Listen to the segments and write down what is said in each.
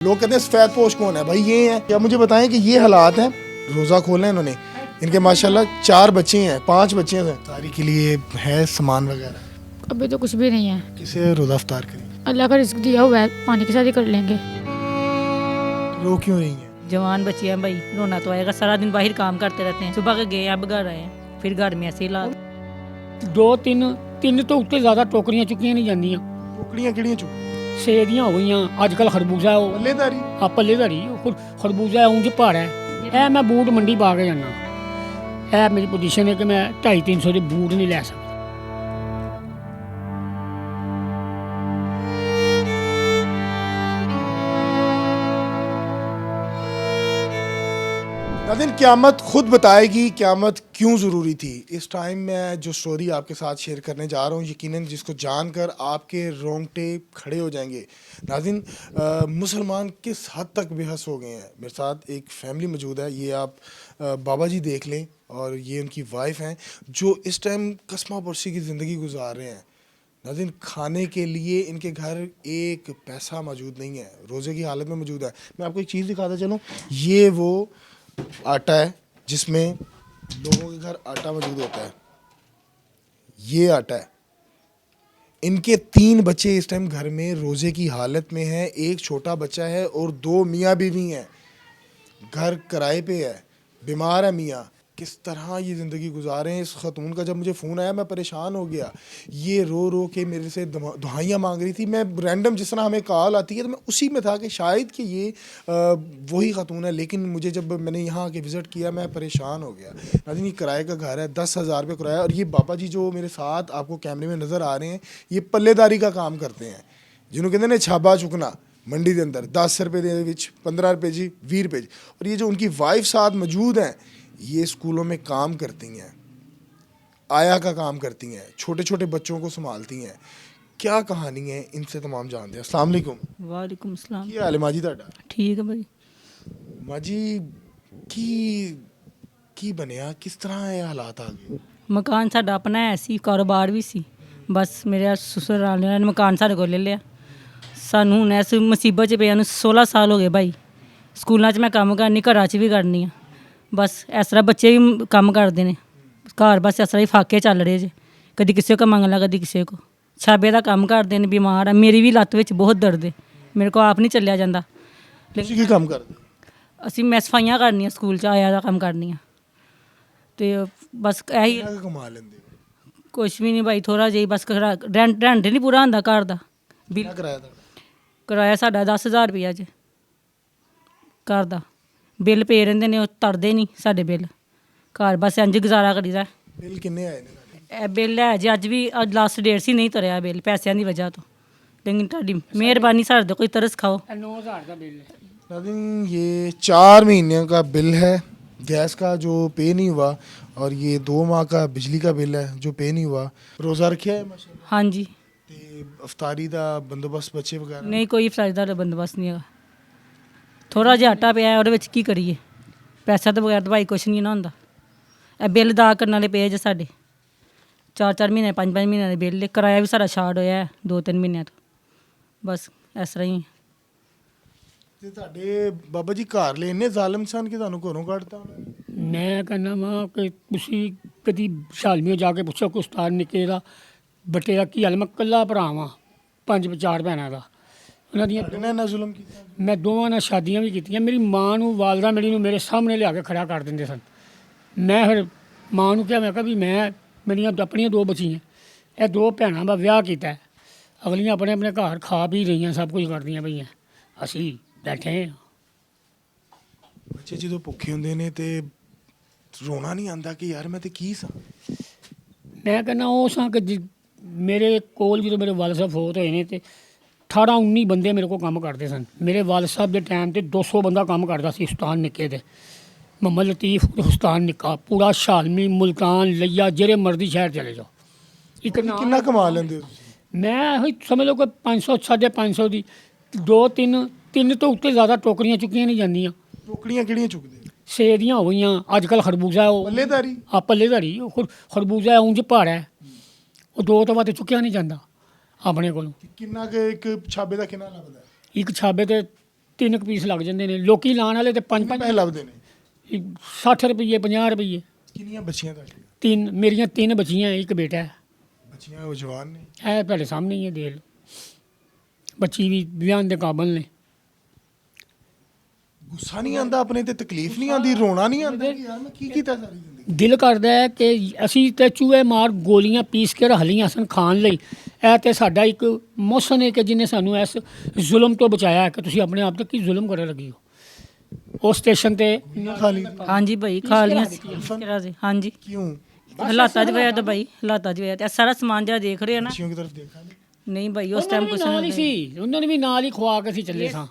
लोग कहते हैं सफ़ेद पोश कौन है भाई, ये है क्या? मुझे बताएं कि ये हालात हैं। रोज़ा खोला है इन्होंने, इनके माशाल्लाह 4 बच्चे हैं, 5 बच्चे हैं। सारी के लिए है सामान वगैरह? अभी तो कुछ भी नहीं है। किसे रोज़ा अफ्तार करें? अल्लाह का रिस्क दिया हुआ है, पानी के साथ ही कर लेंगे। रो क्यों रही हैं? जवान बच्ची है भाई, रोना तो आएगा। सारा दिन बाहर काम करते रहते हैं, सुबह के गए अब घर आए हैं, फिर घर में ऐसे ही ला दो ਤਿੰਨ ਤੋਂ ਉੱਤੇ ਜ਼ਿਆਦਾ ਟੋਕਰੀਆਂ ਚੁੱਕੀਆਂ ਨਹੀਂ ਜਾਂਦੀਆਂ। टोकरियां किड़ियां चुक ਸੇਬ ਦੀਆਂ ਹੋ ਗਈਆਂ, ਅੱਜ ਕੱਲ ਖਰਬੂਜ਼ਾ ਉਹ पल्लेदारी ਆ ਪੱਲੇਦਾਰੀ ਖਰਬੂਜ਼ਾ ਉਂਝ ਭਾਰਾ ਹੈ। ਇਹ ਮੈਂ ਬੂਟ ਮੰਡੀ ਪਾ ਕੇ ਜਾਣਾ, ਇਹ ਮੇਰੀ ਪੋਜੀਸ਼ਨ ਹੈ ਕਿ ਮੈਂ 250-300 ਦੇ ਬੂਟ ਨਹੀਂ ਲੈ ਸਕਦਾ। नाज़रीन, क़यामत खुद बताएगी क़यामत क्यों ज़रूरी थी। इस टाइम मैं जो स्टोरी आपके साथ शेयर करने जा रहा हूँ, यकीनन जिसको जानकर आपके रोंगटे खड़े हो जाएंगे। नाज़रीन, मुसलमान किस हद तक बेहस हो गए हैं। मेरे साथ एक फैमिली मौजूद है, ये आप बाबा जी देख लें, और ये उनकी वाइफ हैं जो इस टाइम कस्मा पुरसी की ज़िंदगी गुजार रहे हैं। नाज़रीन, खाने के लिए इनके घर एक पैसा मौजूद नहीं है, रोज़े की हालत में मौजूद है। मैं आपको एक चीज़ दिखाता चलूँ, ये वो आटा है जिसमें लोगों के घर आटा मौजूद होता है, ये आटा है। इनके 3 बच्चे इस टाइम घर में रोज़े की हालत में हैं, एक छोटा बच्चा है और 2 मियाँ बीवी हैं। घर किराए पे है, बीमार है मियाँ। किस तरह ये ज़िंदगी गुजारे हैं। इस ख़तून का जब मुझे फ़ोन आया मैं परेशान हो गया। ये रो रो के मेरे से दुआइयाँ मांग रही थी। मैं रैंडम जिस तरह हमें कॉल आती है तो मैं उसी में था कि शायद कि ये वही ख़तून है, लेकिन मुझे जब मैंने यहाँ आके विज़िट किया मैं परेशान हो गया। नाज़रीन, ये किराए का घर है, 10,000 रुपये किराया। और ये बाबा जी जो मेरे साथ आपको कैमरे में नज़र आ रहे हैं, ये पल्लेदारी का काम करते हैं, जिन्होंने कहते हैं ना छाबा चुकना मंडी के अंदर। 10 रुपये के 15 रुपये जी, 20 रुपये जी। और ये जो उनकी वाइफ साथ मौजूद हैं, ये स्कूलों में काम करती हैं, आया का काम करती हैं, छोटे छोटे बच्चों को संभालती हैं। क्या कहानी है, इनसे तमाम जानते हैं। अस्सलाम वालेकुम। वालेकुम सलाम। की हाल है माजी ਤੁਹਾਡਾ? ठीक है भाई। माजी की बनया, किस तरह ये हालात आ गए? मकान साडा अपना है सी, कारोबार भी सी, बस मेरे ससुराल ने मकान साडे को ले लिया। सानू हुण इस मुसीबत च पिया 16 साल हो गए भाई। स्कूलों च मैं काम करनी, घरां च भी करनी आ, बस इस तरह बच्चे भी काम करते हैं घर, बस इस तरह ही फाके चल रहे जे, कभी किसी को मंग ला कभी किसी को। छाबे का काम करते हैं, बीमार है, मेरी भी लत्त विच बहुत दर्द है, मेरे को आप नहीं चलिया जाता। ਤੁਸੀਂ ਕੀ ਕੰਮ ਕਰਦੇ? ਅਸੀਂ ਮੈਂ ਸਫਾਈਆਂ ਕਰਨੀਆਂ, ਸਕੂਲ 'ਚ ਆਇਆ ਦਾ ਕੰਮ ਕਰਨੀ ਆ, ਤੇ ਬਸ ਇਹੀ ਕਿੰਨਾ ਕੁ ਕਮਾ ਲੈਂਦੇ ਹੋ? ਕੁਛ ਵੀ ਨਹੀਂ ਭਾਈ, ਥੋੜਾ ਜਿਹਾ ਬਸ ਰੈਂਟ ਨਹੀਂ ਪੂਰਾ ਹੁੰਦਾ ਘਰ ਦਾ। ਬਿੱਲ ਕਿੰਨਾ ਕਿਰਾਇਆ ਤੁਹਾਡਾ? ਕਿਰਾਇਆ ਸਾਡਾ 10,000 ਰੁਪਇਆ ਜੇ ਘਰ ਦਾ। ਬਿੱਲ ਪੇ ਰਹਿੰਦੇ ਨੇ, ਉਹ ਤਰਦੇ ਨਹੀਂ ਸਾਡੇ ਬਿੱਲ, ਘਰ ਬਸ ਇੰਝ ਗੁਜ਼ਾਰਾ ਕਰੀਦਾ। ਬਿੱਲ ਕਿੰਨੇ ਆਏ ਨੇ ਤੁਹਾਡੇ? ਇਹ ਬਿੱਲ ਹੈ ਜੀ, ਅੱਜ ਵੀ ਅੱਜ ਲਾਸਟ ਡੇਟ ਸੀ, ਨਹੀਂ ਤਰਿਆ ਬਿੱਲ ਪੈਸਿਆਂ ਦੀ ਵਜ੍ਹਾ ਤੋਂ। ਲੇਕਿਨ ਤੁਹਾਡੀ ਮਿਹਰਬਾਨੀ, ਸਾਡੇ ਤੋਂ ਕੋਈ ਤਰਸ ਖਾਓ। 9,000 का बिल है। नाज़रीन, ये 4 महीने का बिल है गैस का जो पे नहीं हुआ, और ये 2 माह का बिजली का बिल है जो पे नहीं हुआ। रोज़ा रखा है माशाल्लाह? हाँ जी। ਤੇ ਅਫਤਾਰੀ ਦਾ ਬੰਦੋਬਸਤ ਬੱਚੇ ਵਗੈਰਾ? ਨਹੀਂ ਕੋਈ ਫਰਾਜ ਦਾ ਬੰਦੋਬਸਤ ਨਹੀਂ ਹੈਗਾ। ਥੋੜਾ ਜਿਹਾ ਆਟਾ ਪਿਆ, ਉਹਦੇ ਵਿੱਚ ਕੀ ਕਰੀਏ, ਪੈਸਾ ਤੋਂ ਬਗੈਰ ਦਵਾਈ ਕੁਛ ਨਹੀਂ ਨਾ ਹੁੰਦਾ। ਇਹ ਬਿੱਲ ਅਦਾ ਕਰਨ ਵਾਲੇ ਪਏ ਜੇ ਸਾਡੇ 4-4 ਮਹੀਨੇ 5-5 ਮਹੀਨੇ ਦੇ ਬਿੱਲ। ਕਿਰਾਇਆ ਵੀ ਸਾਡਾ ਸ਼ਾਰਟ ਹੋਇਆ 2-3 ਮਹੀਨਿਆਂ ਤੋਂ, ਬਸ ਇਸ ਤਰ੍ਹਾਂ ਹੀ। ਤੇ ਤੁਹਾਡੇ ਬਾਬਾ ਜੀ ਘਰ ਲੈ ਇੰਨੇ ਜ਼ਾਲਮ ਸਨ ਕਿ ਤੁਹਾਨੂੰ ਘਰੋਂ ਕੱਢਤਾ ਉਹਨਾਂ ਨੇ? ਮੈਂ ਕਹਿੰਦਾ ਵਾਂ ਕਿ ਤੁਸੀਂ ਕਦੀ ਸ਼ਾਲਮੀਓ ਜਾ ਕੇ ਪੁੱਛੋ ਕਿ ਉਸਤਾਦ ਨਿੱਕੇ ਦਾ ਬੱਟੇ ਦਾ ਕੀ ਹਾਲ। ਮੈਂ ਇਕੱਲਾ ਭਰਾ ਵਾਂ, 5-4 ਭੈਣਾਂ ਦਾ। ਉਹਨਾਂ ਦੀਆਂ ਤੁਹਾਡੇ ਨਾਲ ਇੰਨਾ ਜ਼ੁਲਮ ਕੀਤਾ? ਮੈਂ ਦੋਵਾਂ ਨਾਲ ਸ਼ਾਦੀਆਂ ਵੀ ਕੀਤੀਆਂ। ਮੇਰੀ ਮਾਂ ਨੂੰ, ਵਾਲਦਾ ਮੇਰੀ ਨੂੰ ਮੇਰੇ ਸਾਹਮਣੇ ਲਿਆ ਕੇ ਖੜਾ ਕਰ ਦਿੰਦੇ ਸਨ। ਮੈਂ ਫਿਰ ਮਾਂ ਨੂੰ ਕਿਹਾ, ਮੈਂ ਕਿਹਾ ਵੀ ਮੈਂ ਮੇਰੀਆਂ ਆਪਣੀਆਂ 2 ਬੱਚੀਆਂ, ਇਹ 2 ਭੈਣਾਂ ਦਾ ਵਿਆਹ ਕੀਤਾ, ਅਗਲੀਆਂ ਆਪਣੇ ਆਪਣੇ ਘਰ ਖਾ ਪੀ ਰਹੀਆਂ, ਸਭ ਕੁਝ ਕਰਦੀਆਂ ਪਈਆਂ, ਅਸੀਂ ਬੈਠੇ ਹਾਂ। ਬੱਚੇ ਜਦੋਂ ਭੁੱਖੇ ਹੁੰਦੇ ਨੇ ਤੇ ਰੋਣਾ ਨਹੀਂ ਆਉਂਦਾ ਕਿ ਯਾਰ ਮੈਂ ਤੇ ਕੀ ਸਾਂ? ਮੈਂ ਕਹਿੰਦਾ ਉਹ ਸਾਂ ਕਿ ਮੇਰੇ ਕੋਲ ਜਦੋਂ ਮੇਰੇ ਵਾਲਦ ਸਾਹਿਬ ਫੌਤ ਹੋਏ ਨੇ ਤੇ 18-19 ਬੰਦੇ ਮੇਰੇ ਕੋਲ ਕੰਮ ਕਰਦੇ ਸਨ। ਮੇਰੇ ਵਾਲਦ ਸਾਹਿਬ ਦੇ ਟਾਈਮ ਤੇ 200 ਬੰਦਾ ਕੰਮ ਕਰਦਾ ਸੀ ਉਸਤਾਨ ਨਿੱਕੇ ਦੇ। ਮੁਹੰਮਦ ਲਤੀਫ ਉਸਤਾਨ ਨਿੱਕਾ, ਪੂਰਾ ਸ਼ਾਲਮੀ, ਮੁਲਤਾਨ, ਲਿਆ, ਜਿਹੜੇ ਮਰਜ਼ੀ ਸ਼ਹਿਰ ਚਲੇ ਜਾਓ। ਇੱਕ ਕਿੰਨਾ ਕਮਾ ਲੈਂਦੇ ਹੋ ਤੁਸੀਂ? ਮੈਂ ਉਹੀ ਸਮਝ ਲਓ ਕਿ 500 550 ਦੀ 2-3 ਤੋਂ ਉੱਤੇ ਜ਼ਿਆਦਾ ਟੋਕਰੀਆਂ ਚੁੱਕੀਆਂ ਨਹੀਂ ਜਾਂਦੀਆਂ। ਟੋਕਰੀਆਂ ਕਿਹੜੀਆਂ ਚੁੱਕਦੇ? ਸੇਬ ਦੀਆਂ ਹੋ ਗਈਆਂ, ਅੱਜ ਕੱਲ੍ਹ ਖਰਬੂਜ਼ਾ ਉਹ ਪੱਲੇਦਾਰੀ? ਆ ਪੱਲੇਦਾਰੀ, ਉਹ ਖਰਬੂਜ਼ਾ ਉਂਝ ਭਾਰਾ ਹੈ, ਉਹ 2 ਤੋਂ ਵੱਧ ਚੁੱਕਿਆ ਨਹੀਂ ਜਾਂਦਾ ਆਪਣੇ ਕੋਲੋਂ। ਕਿੰਨਾ ਕਿ ਇੱਕ ਛਾਬੇ ਦਾ ਕਿੰਨਾ ਲੱਗਦਾ? ਇੱਕ ਛਾਬੇ ਤੇ 3 ਕੁ ਪੀਸ ਲੱਗ ਜਾਂਦੇ ਨੇ, ਲੋਕੀ ਲਾਣ ਵਾਲੇ ਤੇ 5 ਪੈਸੇ ਲੱਭਦੇ ਨੇ 60 ਰੁਪਏ 50 ਰੁਪਏ। ਕਿੰਨੀਆਂ ਬੱਚੀਆਂ ਤੁਹਾਡੀਆਂ? 3 ਮੇਰੀਆਂ 3 ਬੱਚੀਆਂ, ਇੱਕ ਬੇਟਾ ਹੈ। ਬੱਚੀਆਂ ਉਹ ਜਵਾਨ ਨੇ? ਇਹ ਤੁਹਾਡੇ ਸਾਹਮਣੇ ਹੀ ਹੈ, ਦੇਖ ਲਓ। ਬੱਚੀ ਵੀ ਵਿਆਹ ਦੇ ਕਾਬਲ ਨੇ। ਗੁੱਸਾ ਨਹੀਂ ਆਉਂਦਾ ਆਪਣੇ ਤੇ? ਤਕਲੀਫ ਨਹੀਂ ਆਉਂਦੀ? ਰੋਣਾ ਨਹੀਂ ਆਉਂਦਾ ਕਿ ਯਾਰ ਮੈਂ ਕੀ ਕੀਤਾ ਸਾਰੀ ਜ਼ਿੰਦਗੀ? ਦਿਲ ਕਰਦਾ ਹੈ ਕਿ ਅਸੀਂ ਤੇ ਚੂਹੇ ਮਾਰ ਗੋਲੀਆਂ ਪੀਸ ਕੇ ਰੱਖ ਲਈਆਂ ਸਨ ਖਾਣ ਲਈ। ਇਹ ਤੇ ਸਾਡਾ ਇੱਕ ਮੌਸਮ ਹੈ ਕਿ ਜਿਹਨੇ ਸਾਨੂੰ ਇਸ ਜ਼ੁਲਮ ਤੋਂ ਬਚਾਇਆ ਹੈ ਕਿ ਤੁਸੀਂ ਆਪਣੇ ਆਪ ਤੇ ਕੀ ਜ਼ੁਲਮ ਕਰਨ ਲੱਗੀ ਹੋ। ਉਸ ਸਟੇਸ਼ਨ ਤੇ ਖਾ ਲਈ? ਹਾਂਜੀ ਭਾਈ ਖਾ ਲੀਆਂ ਸੀ। ਹਾਂਜੀ ਕਿਉਂ? ਹਾਲਾਤਾਂ 'ਚ ਵਜ੍ਹਾ ਤਾਂ ਭਾਈ ਹਾਲਾਤਾਂ 'ਚ ਵਜ੍ਹਾ ਤੇ ਸਾਰਾ ਸਮਾਨ ਜਿਹੜਾ ਦੇਖ ਰਹੇ ਆ ਨਾ। ਬੱਚਿयों की तरफ देखा नहीं? ਨਹੀਂ ਭਾਈ ਉਸ ਟਾਈਮ ਕੁਛ ਨਾਲ ਹੀ ਸੀ, ਉਹਨਾਂ ਨੇ ਵੀ ਨਾਲ ਹੀ ਖਵਾ ਕੇ ਅਸੀਂ ਚੱਲੇ ਸਾਂ।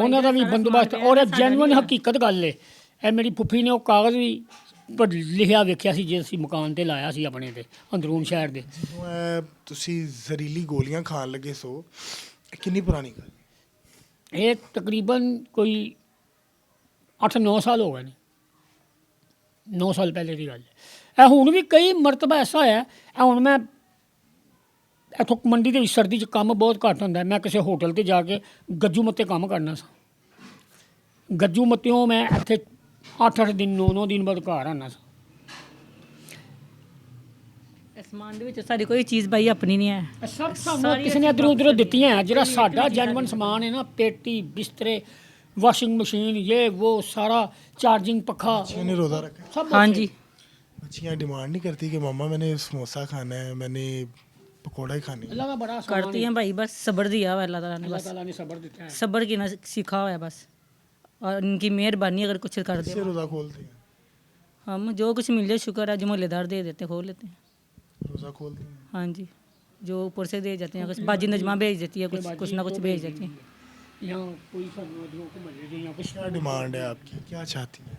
ਉਹਨਾਂ ਦਾ ਵੀ ਬੰਦੋਬਸਤ, ਔਰ ਇਹ ਜੈਨੂਇਨ ਹਕੀਕਤ ਗੱਲ ਏ। ਇਹ ਮੇਰੀ ਫੁੱਫੀ ਨੇ ਉਹ ਕਾਗਜ਼ ਵੀ ਪਰ ਲਿਖਿਆ ਵੇਖਿਆ ਸੀ ਜੇ ਅਸੀਂ ਮਕਾਨ ਤੇ ਲਾਇਆ ਸੀ ਆਪਣੇ ਤੇ ਅੰਦਰੂਨ ਸ਼ਹਿਰ ਦੇ। ਜਦੋਂ ਇਹ ਤੁਸੀਂ ਜ਼ਹਿਰੀਲੀ ਗੋਲੀਆਂ ਖਾਣ ਲੱਗੇ ਸੋ, ਇਹ ਕਿੰਨੀ ਪੁਰਾਣੀ ਗੱਲ? ਇਹ ਤਕਰੀਬਨ ਕੋਈ 8-9 ਸਾਲ ਹੋ ਗਏ ਨੇ। 9 ਸਾਲ ਪਹਿਲੇ ਦੀ ਗੱਲ ਹੈ। ਇਹ ਹੁਣ ਵੀ ਕਈ ਮਰਤਬਾ ਐਸਾ ਹੋਇਆ, ਇਹ ਹੁਣ ਮੈਂ ਇੱਥੋਂ ਮੰਡੀ ਦੇ ਵਿੱਚ ਸਰਦੀ 'ਚ ਕੰਮ ਬਹੁਤ ਘੱਟ ਹੁੰਦਾ। ਮੈਂ ਕਿਸੇ ਹੋਟਲ ਤੇ ਜਾ ਕੇ ਗੱਜੂ ਮੱਤੇ ਕੰਮ ਕਰਨਾ ਸਾਂ। ਗੱਜੂ ਮੱਤਿਓਂ ਮੈਂ ਇੱਥੇ 8-8 ਦਿਨ 9-9 ਦਿਨ ਬਾਅਦ ਘਰ ਆਉਣਾ ਸਾਂ। ਸਮਾਨ ਦੇ ਵਿੱਚ ਸਾਡੀ ਕੋਈ ਚੀਜ਼ ਭਾਈ ਆਪਣੀ ਨਹੀਂ ਹੈ। ਸਭ ਸਾਨੂੰ ਕਿਸੇ ਨੇ ਇੱਧਰੋਂ ਉੱਧਰੋਂ ਦਿੱਤੀਆਂ ਹੈ। ਜਿਹੜਾ ਸਾਡਾ ਜੈਨੂਇਨ ਸਮਾਨ ਹੈ ਨਾ, ਪੇਟੀ, ਬਿਸਤਰੇ, ਵਾਸ਼ਿੰਗ ਮਸ਼ੀਨ, ਇਹ वो ਸਾਰਾ, ਚਾਰजिंग पखा, बच्चियों ने रोज़ा रखा है? सब ਹਾਂਜੀ बच्चियाँ डिमांड नहीं करती कि मम्मा मैंने समोसा खाना है, मैंने पकौड़ा ही खाने हैं? अल्लाह का बड़ा करती हैं भाई, बस सब्र दिया हुआ अल्लाह ताला ने, अल्लाह बस ताला ने सब्र देता है। सब्र की ना सीखा हुआ है बस, और इनकी मेहरबानी अगर कुछ कर दे। कैसे रोज़ा खोलते हैं? हम जो कुछ मिल जाए शुक्र है, जो मोहल्लेदार दे देते खोल लेते हैं। रोज़ा खोलते हैं? हाँ जी, जो ऊपर से दे जाते हैं, कुछ बाजी नजमा भेज देती है, कुछ ना कुछ भेज देती है। यहाँ कोई सानू जो को मजे दे यहाँ कुछ क्या डिमांड है आपकी, क्या चाहती हैं?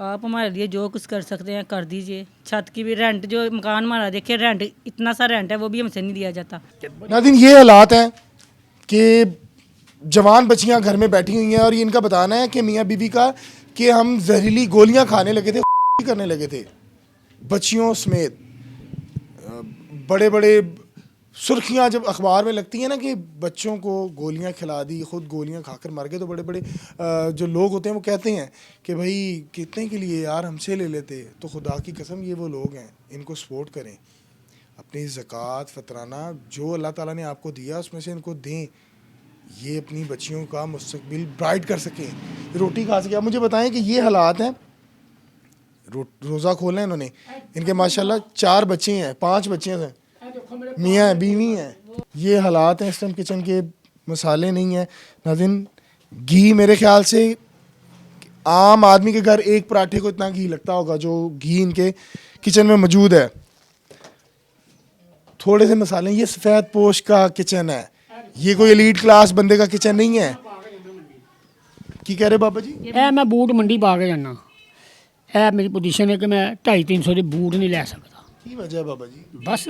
आप हमारे लिए जो कुछ कर सकते हैं कर दीजिए। छत की भी रेंट, जो मकान हमारा देखिए रेंट, इतना सा रेंट है वो भी हमसे नहीं दिया जाता। नाज़रीन, ये हालात हैं कि जवान बच्चियां घर में बैठी हुई हैं और ये इनका बताना है कि मियाँ बीवी का कि हम जहरीली गोलियां खाने लगे थे, करने लगे थे बच्चियों समेत। बड़े बड़े सुर्खियां जब अखबार में लगती हैं ना कि बच्चों को गोलियां खिला दी, ख़ुद गोलियां खाकर मर गए, तो बड़े बड़े जो लोग होते हैं वो कहते हैं कि भाई कितने के लिए यार हमसे ले लेते। तो खुदा की कसम ये वो लोग हैं, इनको सपोर्ट करें। अपनी ज़कात फ़तराना जो अल्लाह ताला ने आपको दिया उसमें से इनको दें, ये अपनी बच्चियों का मुस्तकबिल ब्राइट कर सकें, रोटी खा सकें। अब मुझे बताएं कि ये हालात हैं, रोज़ा खोलना है इन्होंने, इनके माशाल्लाह 4 बच्चे हैं, 5 बच्चे हैं, मियाँ हैं, बीवी हैं। ये हालात हैं इस टाइम किचन के, मसाले नहीं हैं। नाज़रीन, घी मेरे ख्याल से आम आदमी के घर एक पराठे को इतना घी लगता होगा जो घी इनके किचन में मौजूद है। थोड़े से मसाले, ये सफ़ेद पोश का किचन है, ये कोई एलीट क्लास बंदे का किचन नहीं है। की कह रहे बाबा जी? ਇਹ ਮੈਂ ਬੂਟ ਮੰਡੀ ਪਾ ਕੇ ਜਾਣਾ। ਇਹ ਮੇਰੀ ਪੋਜੀਸ਼ਨ ਹੈ ਕਿ ਮੈਂ 250-300 ਦੇ ਬੂਟ ਨਹੀਂ ਲੈ ਸਕਦਾ। की वजह है बाबा जी? ਬਸ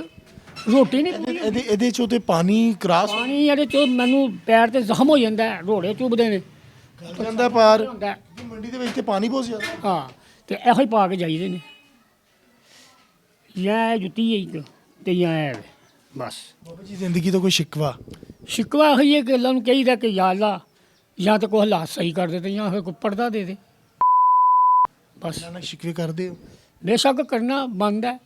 ਰੋਟੀ ਨਹੀਂ ਪੂਰੀ। ਇਹਦੇ ਚੋਂ ਤੇ ਪਾਣੀ ਕਰਾਸ ਪਾਣੀ ਇਹਦੇ ਚੋਂ ਮੈਨੂੰ ਪੈਰ ਤੇ ਜ਼ਖਮ ਹੋ ਜਾਂਦਾ ਹੈ, ਰੋੜੇ ਚੁੱਭਦੇ ਨੇ। ਜਾਂਦਾ ਪਾਰ ਹੁੰਦਾ ਹੈ। ਮੰਡੀ ਦੇ ਵਿੱਚ ਤੇ ਪਾਣੀ ਬਹੁਤ ਜ਼ਿਆਦਾ ਹੈ। ਹਾਂ, ਤੇ ਇਹੋ ਹੀ ਪਾ ਕੇ ਜਾਈਦੇ ਨੇ। ਜਾਂ ਇਹ ਜੁੱਤੀ ਹੈ ਇੱਕ ਤੇ ਜਾਂ ਇਹ ਬਸ। ਬਾਬਾ ਜੀ ਜ਼ਿੰਦਗੀ ਤੋਂ ਕੋਈ ਸ਼ਿਕਵਾ? ਸ਼ਿਕਵਾ ਇਹੋ ਹੀ ਹੈ ਕਿ ਅੱਲਾ ਨੂੰ ਕਹੀਦਾ ਕਿ ਯਾ ਅੱਲਾ ਜਾਂ ਤਾਂ ਕੋਈ ਹਾਲਾਤ ਸਹੀ ਕਰ ਦੇ ਤੇ ਜਾਂ ਫਿਰ ਕੋਈ ਪਰਦਾ ਦੇ ਦੇ। ਬਸ ਨਾ ਸ਼ਿਕਵੇ ਕਰਦੇ ਹੋ? ਬੇਸ਼ੱਕ ਕਰਨਾ ਬੰਦ ਹੈ।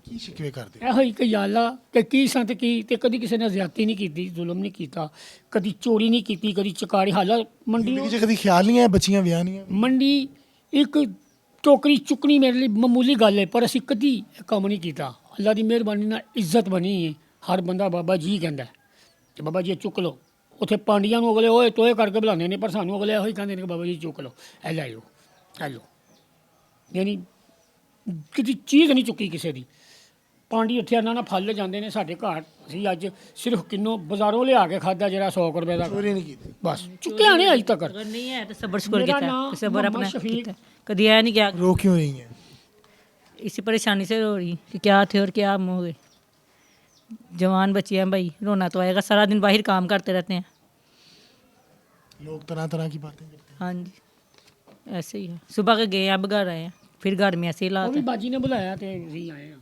ਕੀ ਸ਼ਿਕਵੇ ਕਰਦੇ ਹੋ? ਇਹੋ ਹੀ ਕਿ ਯਾ ਅੱਲਾ ਕਿ ਕੀ ਸੰਤ ਕੀ ਤੇ ਕਦੀ ਕਿਸੇ ਨੇ ਜ਼ਿਆਦਤੀ ਨਹੀਂ ਕੀਤੀ, ਜ਼ੁਲਮ ਨਹੀਂ ਕੀਤਾ, ਕਦੀ ਚੋਰੀ ਨਹੀਂ ਕੀਤੀ, ਕਦੀ ਚਕਾਰੀ। ਹਾਲਾ ਮੰਡੀ ਜ਼ਿੰਦਗੀ 'ਚ ਕਦੀ ਖਿਆਲ ਨਹੀਂ ਆਇਆ ਬੱਚੀਆਂ ਵਿਆਹ ਨਹੀਂ? ਮੰਡੀ ਇੱਕ ਟੋਕਰੀ ਚੁੱਕਣੀ ਮੇਰੇ ਲਈ ਮਾਮੂਲੀ ਗੱਲ ਹੈ, ਪਰ ਅਸੀਂ ਕਦੀ ਇਹ ਕੰਮ ਨਹੀਂ ਕੀਤਾ। ਅੱਲਾ ਦੀ ਮਿਹਰਬਾਨੀ ਨਾਲ ਇੱਜ਼ਤ ਬਣੀ ਹੈ। ਹਰ ਬੰਦਾ ਬਾਬਾ ਜੀ ਕਹਿੰਦਾ ਕਿ ਬਾਬਾ ਜੀ ਚੁੱਕ ਲਓ। ਉੱਥੇ ਪਾਂਡੀਆਂ ਨੂੰ ਅਗਲੇ ਓਏ ਤੋਏ ਕਰਕੇ ਬੁਲਾਉਂਦੇ ਨੇ, ਪਰ ਸਾਨੂੰ ਅਗਲੇ ਇਹੋ ਹੀ ਕਹਿੰਦੇ ਨੇ ਕਿ ਬਾਬਾ ਜੀ ਚੁੱਕ ਲਓ, ਇਹ ਲੈ ਲਓ, ਇਹ ਲਓ। ਯਾਨੀ ਕਿਤੇ ਚੀਜ਼ ਨਹੀਂ ਚੁੱਕੀ ਕਿਸੇ ਦੀ। ਪਾਂਡੀ ਉੱਥੇ ਇਹਨਾਂ ਨਾਲ ਫਲ ਜਾਂਦੇ ਨੇ। ਸਾਡੇ ਘਰ ਅਸੀਂ ਅੱਜ ਸਿਰਫ ਕਿੰਨੋ ਬਾਜ਼ਾਰੋਂ ਲਿਆ ਕੇ ਖਾਦਾ ਜਿਹੜਾ 100 ਰੁਪਏ ਦਾ, ਚੋਰੀ ਨਹੀਂ ਕੀਤੀ? ਬਸ ਚੁੱਕਿਆ ਨਹੀਂ ਅਜੇ ਤੱਕ। अगर नहीं है तो सब्र शुक्र मेरा किया नाम है, सब्र अपना मोहम्मद शफीक। किया है। कभी आया नहीं क्या रो क्यों रही हैं? इसी परेशानी से रो रही कि क्या थे और क्या हम हो गए। जवान बच्चे हैं भाई, रोना तो आएगा, सारा दिन बाहर काम करते रहते हैं। लोग तरह तरह की बातें करते हैं। हाँ जी, ऐसे ही है। सुबह के गए अब घर आए हैं, फिर घर में ऐसे ही ਉਹ हालात ਵੀ हैं। ਬਾਜੀ ਨੇ ਬੁਲਾਇਆ ਤੇ ਅਸੀਂ ਆਏ ਹਾਂ।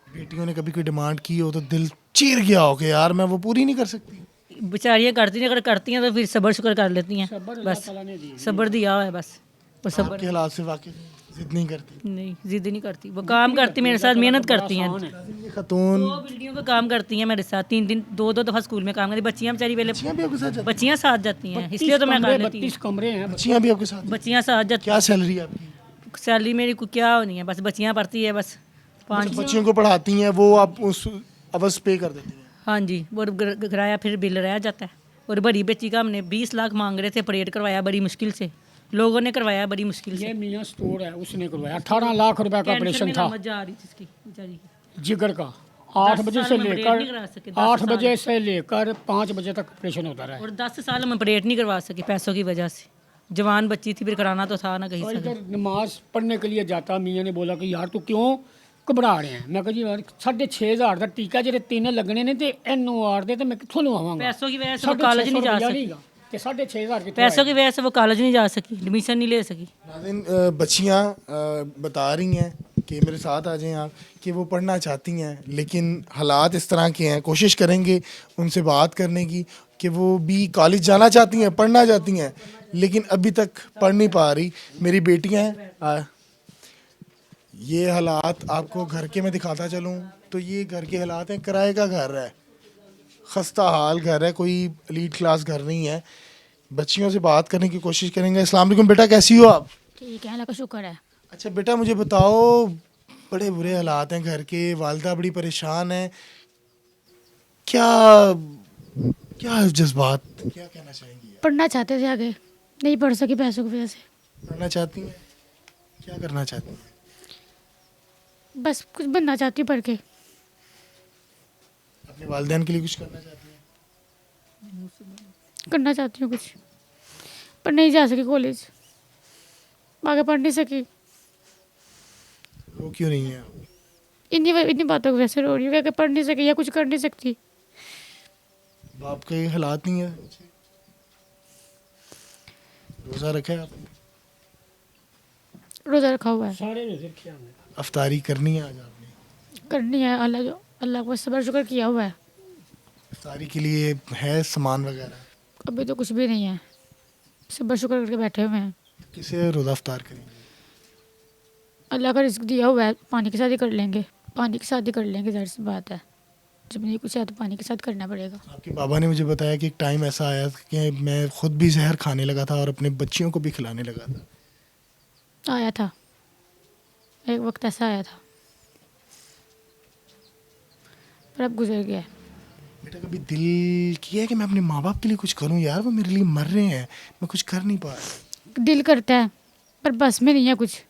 बेटियों ने कभी कोई डिमांड की हो तो दिल चीर गया हो कि यार मैं वो पूरी नहीं कर सकती? बेचारियाँ करती नहीं, अगर करती हैं तो फिर सब्र शुक्र कर लेती हैं। सब्र अल्लाह बस ताला ने दी है। सब्र दिया हुआ है बस, और सब्र आपके हालात से वाकई जिद नहीं करती। नहीं, जिद नहीं करती, वो काम करती मेरे साथ, मेहनत करती हैं। ये खतून 2 बिल्डिंगों का काम करती हैं मेरे साथ, 3 2 दफ़ा स्कूल में काम करती। बच्चियाँ बेचारी पहले बच्चियां भी आपके साथ जाती बच्चियाँ साथ जाती हैं, इसलिए तो मैं कर लेती 32 कमरे हैं। हैं? बच्चियां भी आपके साथ? हूँ। बच्चियाँ साथ जाती, क्या सैलरी है आपकी? सैलरी मेरी को क्या होनी है, बस बच्चियाँ पढ़ती है बस 5। बच्चियों को पढ़ाती हैं वो आप उस अवज़ पे कर देती हैं? हाँ जी, और किराया फिर बिल रह जाता है। और बड़ी बच्ची का हमने 20 लाख मांग रहे थे, ऑपरेट करवाया बड़ी मुश्किल से, लोगों ने करवाया बड़ी मुश्किल से। ये मियाँ स्टोर है, उसने करवाया 18 लाख रुपए का कैंसर ऑपरेशन में था लामत जा रही थी इसकी बेचारी की। जिगर का। 8 10 बजे साल से हम ऑपरेट नहीं करा सके, लेकर 10 8 बजे से लेकर 5 बजे तक ऑपरेशन होता रहा है। और 10 साल हम ऑपरेट नहीं करवा सके पैसों की वजह से। जवान बच्ची थी, फिर कराना तो था ना कहीं और से। इधर नमाज पढ़ने के लिए जाता, मियाँ ने बोला कि यार तू क्यों घबरा रहे हैं। मैं कहा जी यार 6,500 का टीका जेरे 3 लगने ने ते एनो आर दे ते मैं कित्थों लवावांगा। पैसों की वजह से वो कॉलेज नहीं जा सकी, ते 6,500 पैसों की वजह से वो कॉलेज नहीं जा सकी, एडमिशन नहीं ले सकी। नाज़रीन, बच्चियां बता रही हैं कि मेरे साथ आ जाएं आप, कि वो पढ़ना चाहती हैं लेकिन हालात इस तरह के हैं। कोशिश करेंगे उनसे बात करने की कि वो भी कॉलेज जाना चाहती हैं, पढ़ना चाहती हैं, लेकिन अभी तक पढ़ नहीं पा रही। मेरी बेटियां हैं। ये हालात आपको घर के मैं दिखाता चलूँ तो ये घर के हालात हैं। किराए का घर है, खस्ता हाल घर है, कोई एलीट क्लास घर नहीं है। बच्चियों से बात करने की कोशिश करेंगे। अस्सलाम वालेकुम बेटा, कैसी हो आप? ठीक है, अल्लाह का शुक्र है। अच्छा बेटा, मुझे बताओ, बड़े बुरे हालात हैं घर के, वालिदा बड़ी परेशान है, क्या क्या जज्बात, क्या कहना चाहेंगी? पढ़ना चाहते थे, आगे नहीं पढ़ सकी पैसों की वजह से। पढ़ना चाहती हैं? क्या करना चाहती हैं? बस कुछ बनना चाहती हूँ पढ़ के। अपने वालिदैन के लिए कुछ करना चाहती हैं? करना चाहती हूँ कुछ, पर नहीं जा सकी कॉलेज, आगे पढ़ नहीं सकी। वो क्यों नहीं है? इन्हीं बातों की वजह से रो रही हूँ कि पढ़ नहीं सकी या कुछ कर नहीं सकती। बाप के हालात नहीं है? रोज़ा रखा है आपने? रोज़ा रखा हुआ है, सारे रोजे रखे हमने। अफ्तारी करनी है आज आपने? करनी है। अल्लाह को सब्र शुक्र किया हुआ है। अफ्तारी के लिए है सामान वगैरह? अभी तो कुछ भी नहीं है, सब्र शुक्र करके बैठे हुए हैं। किसे रोज़ा अफ्तार करेंगे? अल्लाह का रिस्क दिया हुआ है, पानी के साथ ही कर लेंगे, पानी के साथ ही कर लेंगे, ज़ाहिर सी बात है। जब नहीं कुछ है तो पानी के साथ करना पड़ेगा। आपके बाबा ने मुझे बताया कि एक टाइम ऐसा आया कि मैं खुद भी जहर खाने लगा था और अपने बच्चियों को भी खिलाने लगा था। आया था, एक वक्त ऐसा आया था, पर अब गुजर गया है। बेटा, कभी दिल किया है कि मैं अपने माँ बाप के लिए कुछ करूं? यार वो मेरे लिए मर रहे हैं, मैं कुछ कर नहीं पा रहा। दिल करता है पर बस में नहीं है कुछ।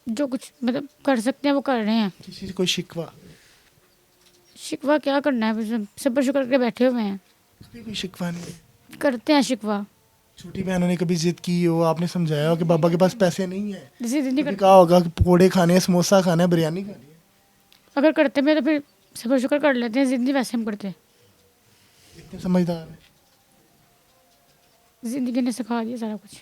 जो कुछ मतलब कर सकते हैं वो कर रहे हैं। किसी से कोई शिकवा? शिकवा क्या करना है, बस सब्र शुक्र करके बैठे हुए हैं। कभी कोई शिकवा नहीं है? करते हैं शिकवा, छोटी बहनों ने कभी जिद की हो, आपने समझाया हो कि बाबा के पास पैसे नहीं है? जिद नहीं कभी करते। कहा होगा कि पकौड़े खाने हैं, समोसा खाना है, बिरयानी खानी है? अगर करते में तो फिर सब्र शुक्र कर लेते हैं। जिद नहीं वैसे हम करते। इतने समझदार है। जिंदगी ने सिखा दिया सारा कुछ।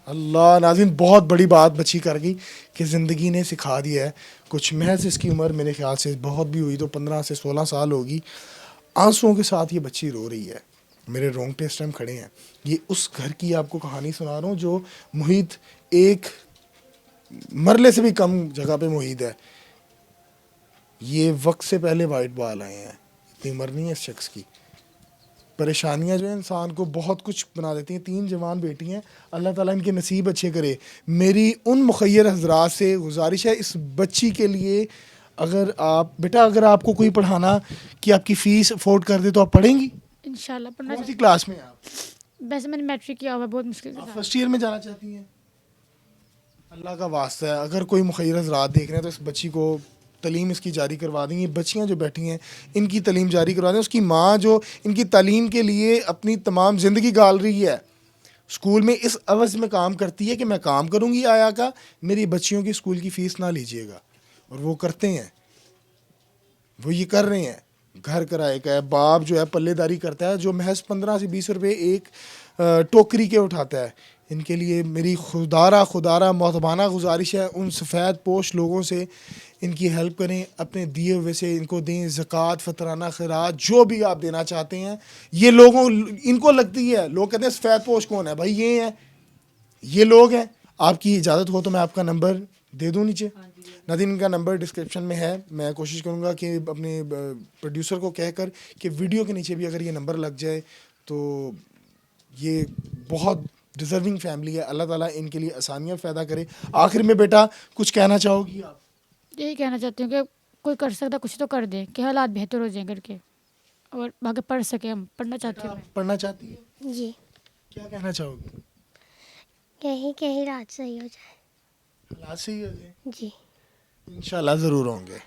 अल्लाह, नाज़रीन, बहुत बड़ी बात बची कर गई कि ज़िंदगी ने सिखा दिया है कुछ। महज इसकी उम्र मेरे ख्याल से बहुत भी हुई तो 15 से 16 साल होगी। आंसुओं के साथ ये बच्ची रो रही है, मेरे रोंगटे इस टाइम खड़े हैं। ये उस घर की आपको कहानी सुना रहा हूँ जो मुहित एक मरले से भी कम जगह पे मुहित है। ये वक्त से पहले वाइट बाल आए हैं, इतनी उम्र नहीं है इस शख्स की। परेशानियां जो है इंसान को बहुत कुछ बना देती हैं। 3 जवान बेटी हैं, अल्लाह ताला इनके नसीब अच्छे करे। मेरी उन मुखय्यर हजरात से गुजारिश है, इस बच्ची के लिए अगर आप बेटा, अगर आपको कोई पढ़ाना कि आपकी फ़ीस अफोर्ड कर दे तो आप पढ़ेंगी? इंशाल्लाह पढ़ना कौन सी क्लास में हैं आप? वैसे मैंने मैट्रिक किया हुआ है, बहुत मुश्किल से आप था। फर्स्ट ईयर में जाना चाहती हैं? अल्लाह का वास्ता है, अगर कोई मुखय्यर हजरात देख रहे हैं तो इस बच्ची को तलीम इसकी जारी करवा देंगे। बच्चियां जो बैठी हैं इनकी तलीम जारी करवा दें। उसकी माँ जो इनकी तालीम के लिए अपनी तमाम ज़िंदगी गाल रही है, स्कूल में इस अवज़ में काम करती है कि मैं काम करूँगी आया का, मेरी बच्चियों की स्कूल की फ़ीस ना लीजिएगा। और वो करते हैं, वो ये कर रहे हैं। घर किराए का है, बाप जो है पल्लेदारी करता है, जो महज 15 से 20 रुपए एक टोकरी के उठाता है। इनके लिए मेरी खुदारा मोहतबाना गुजारिश है, उन सफ़ेद पोश लोगों से इनकी हेल्प करें, अपने दिए हुए से इनको दें, ज़कात, फ़तराना, खैरात जो भी आप देना चाहते हैं। ये लोगों इनको लगती है, लोग कहते हैं सफ़ेद पोश कौन है भाई, ये हैं, ये लोग हैं। आपकी इजाज़त हो तो मैं आपका नंबर दे दूं नीचे। नाज़रीन, का नंबर डिस्क्रिप्शन में है। मैं कोशिश करूंगा कि अपने प्रोड्यूसर को कहकर कि वीडियो के नीचे भी अगर ये नंबर लग जाए तो ये बहुत डिज़र्विंग फैमिली है। अल्लाह ताला इनके लिए आसानियाँ पैदा करे। आखिर में बेटा कुछ कहना चाहोगी आप? यही कहना चाहती हूँ कि कोई कर सकता कुछ तो कर दे कि हालात बेहतर हो जाएं करके, और आगे पढ़ सके। हम पढ़ना चाहती हूँ। आप पढ़ना चाहती है, जी, क्या कहना चाहोगी? कहीं कहीं रात सही हो जाए। हालात सही हो जाए, जी। इंशाल्लाह ज़रूर होंगे।